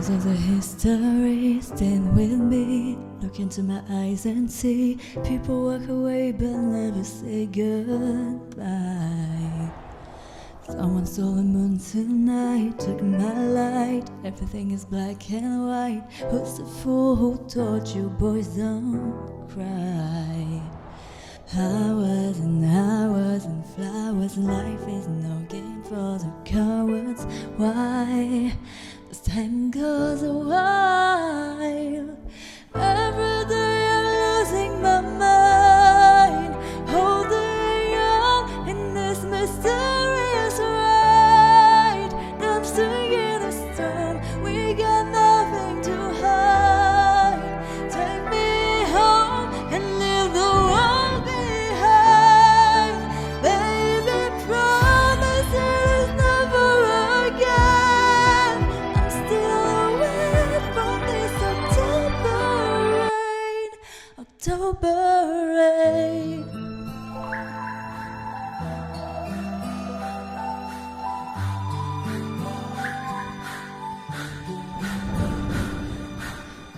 There's a history, stand with me. Look into my eyes and see. People walk away but never say goodbye. Someone stole the moon tonight, took my light. Everything is black and white. Who's the fool who taught you boys don't cry? Hours and hours and flowers. Life is no game for the cowards. Why? As time goes a while, every day I'm losing my mind, holding on in this mysterious ride. I'm stuck in a storm, we got nothing to hide. Take me home and leave the world behind. Baby, promise it is never again. I'm still away from this October rain.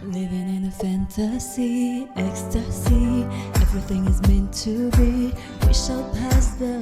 Living in a fantasy, ecstasy. Everything is meant to be. We shall pass the